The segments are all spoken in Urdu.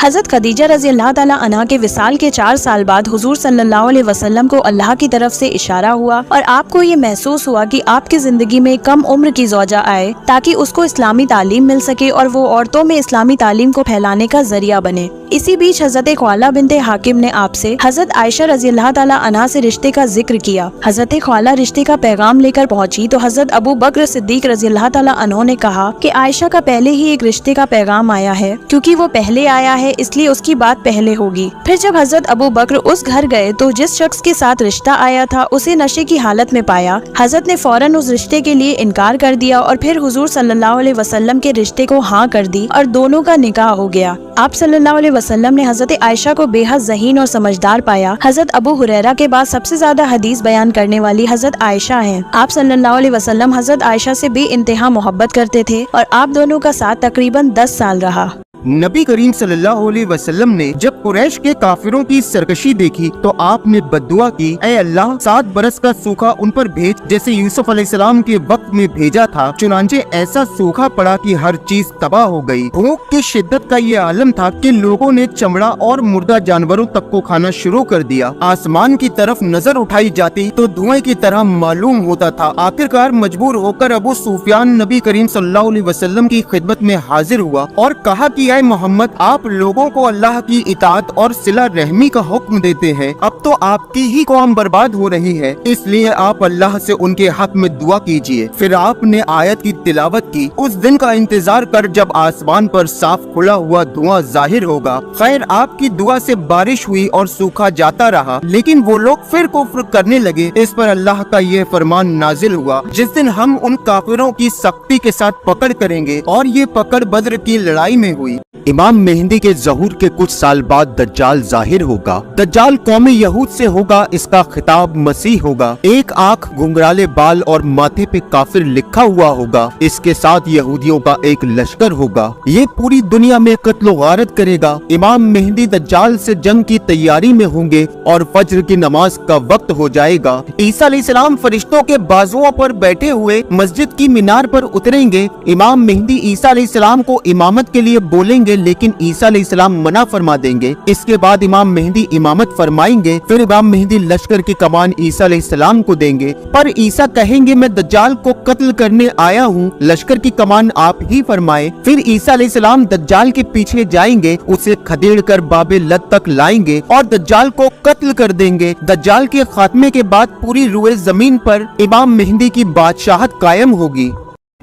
حضرت خدیجہ رضی اللہ تعالیٰ عنہا کے وصال کے 4 سال بعد حضور صلی اللہ علیہ وسلم کو اللہ کی طرف سے اشارہ ہوا اور آپ کو یہ محسوس ہوا کہ آپ کی زندگی میں کم عمر کی زوجہ آئے تاکہ اس کو اسلامی تعلیم مل سکے اور وہ عورتوں میں اسلامی تعلیم کو پھیلانے کا ذریعہ بنے۔ اسی بیچ حضرت خولہ بنت حاکم نے آپ سے حضرت عائشہ رضی اللہ تعالیٰ عنہا سے رشتے کا ذکر کیا۔ حضرت خولہ رشتے کا پیغام لے کر پہنچی تو حضرت ابو بکر صدیق رضی اللہ تعالیٰ عنہ نے کہا کہ عائشہ کا پہلے ہی ایک رشتے کا پیغام آیا ہے، کیونکہ وہ پہلے آیا ہے اس لیے اس کی بات پہلے ہوگی۔ پھر جب حضرت ابو بکر اس گھر گئے تو جس شخص کے ساتھ رشتہ آیا تھا اسے نشے کی حالت میں پایا۔ حضرت نے فوراً اس رشتے کے لیے انکار کر دیا اور پھر حضور صلی اللہ علیہ وسلم کے رشتے کو ہاں کر دی اور دونوں کا نکاح ہو گیا۔ آپ صلی اللہ علیہ وسلم نے حضرت عائشہ کو بے حد ذہین اور سمجھدار پایا۔ حضرت ابو ہریرہ کے بعد سب سے زیادہ حدیث بیان کرنے والی حضرت عائشہ ہیں۔ آپ صلی اللہ علیہ وسلم حضرت عائشہ سے بے انتہا محبت کرتے تھے اور آپ دونوں کا ساتھ تقریباً 10 سال رہا۔ نبی کریم صلی اللہ علیہ وسلم نے جب قریش کے کافروں کی سرکشی دیکھی تو آپ نے بددعا کی، اے اللہ 7 برس کا سوکھا ان پر بھیج جیسے یوسف علیہ السلام کے وقت میں بھیجا تھا۔ چنانچہ ایسا سوکھا پڑا کہ ہر چیز تباہ ہو گئی۔ بھوک کی شدت کا یہ عالم تھا کہ لوگوں نے چمڑا اور مردہ جانوروں تک کو کھانا شروع کر دیا۔ آسمان کی طرف نظر اٹھائی جاتی تو دھوئیں کی طرح معلوم ہوتا تھا۔ آخرکار مجبور ہو کر ابو سفیان نبی کریم صلی اللہ علیہ وسلم کی خدمت میں حاضر ہوا اور کہا کہ اے محمد، آپ لوگوں کو اللہ کی اطاعت اور صلہ رحمی کا حکم دیتے ہیں، اب تو آپ کی ہی قوم برباد ہو رہی ہے، اس لیے آپ اللہ سے ان کے حق میں دعا کیجئے۔ پھر آپ نے آیت کی تلاوت کی، اس دن کا انتظار کر جب آسمان پر صاف کھلا ہوا دھواں ظاہر ہوگا۔ خیر آپ کی دعا سے بارش ہوئی اور سوکھا جاتا رہا، لیکن وہ لوگ پھر کفر کرنے لگے۔ اس پر اللہ کا یہ فرمان نازل ہوا، جس دن ہم ان کافروں کی سختی کے ساتھ پکڑ کریں گے، اور یہ پکڑ بدر کی لڑائی میں ہوئی۔ امام مہدی کے ظہور کے کچھ سال بعد دجال ظاہر ہوگا۔ دجال قوم یہود سے ہوگا، اس کا خطاب مسیح ہوگا۔ ایک آنکھ، گھنگرالے بال اور ماتھے پہ کافر لکھا ہوا ہوگا۔ اس کے ساتھ یہودیوں کا ایک لشکر ہوگا، یہ پوری دنیا میں قتل و غارت کرے گا۔ امام مہدی دجال سے جنگ کی تیاری میں ہوں گے اور فجر کی نماز کا وقت ہو جائے گا۔ عیسیٰ علیہ السلام فرشتوں کے بازوؤں پر بیٹھے ہوئے مسجد کی مینار پر اتریں گے۔ امام مہدی عیسیٰ علیہ السلام کو امامت کے لیے بولیں گے، لیکن عیسیٰ علیہ السلام منع فرما دیں گے۔ اس کے بعد امام مہدی امامت فرمائیں گے، پھر امام مہدی لشکر کی کمان عیسیٰ علیہ السلام کو دیں گے، پر عیسیٰ کہیں گے میں دجال کو قتل کرنے آیا ہوں، لشکر کی کمان آپ ہی فرمائیں۔ پھر عیسیٰ علیہ السلام دجال کے پیچھے جائیں گے، اسے کھدیڑ کر باب لد تک لائیں گے اور دجال کو قتل کر دیں گے۔ دجال کے خاتمے کے بعد پوری روئے زمین پر امام مہدی کی بادشاہت قائم ہوگی۔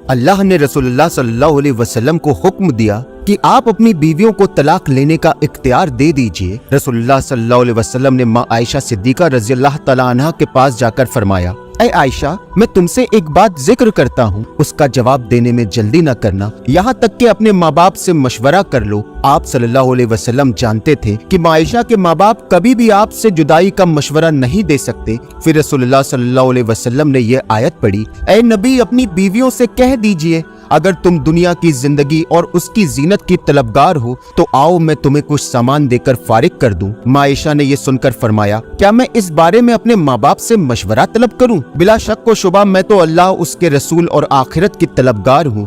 اللہ نے رسول اللہ صلی اللہ علیہ وسلم کو حکم دیا کہ آپ اپنی بیویوں کو طلاق لینے کا اختیار دے دیجئے۔ رسول اللہ صلی اللہ علیہ وسلم نے ماں عائشہ صدیقہ رضی اللہ تعالیٰ عنہا کے پاس جا کر فرمایا، اے عائشہ میں تم سے ایک بات ذکر کرتا ہوں، اس کا جواب دینے میں جلدی نہ کرنا، یہاں تک کہ اپنے ماں باپ سے مشورہ کر لو۔ آپ صلی اللہ علیہ وسلم جانتے تھے کہ ماں عائشہ کے ماں باپ کبھی بھی آپ سے جدائی کا مشورہ نہیں دے سکتے۔ پھر رسول اللہ صلی اللہ علیہ وسلم نے یہ آیت پڑھی، اے نبی اپنی بیویوں سے کہہ دیجئے اگر تم دنیا کی زندگی اور اس کی زینت کی طلبگار ہو تو آؤ میں تمہیں کچھ سامان دے کر فارغ کر دوں۔ ماں عائشہ نے یہ سن کر فرمایا، کیا میں اس بارے میں اپنے ماں باپ سے مشورہ طلب کروں؟ بلا شک و شبہ میں تو اللہ، اس کے رسول اور آخرت کی طلبگار ہوں۔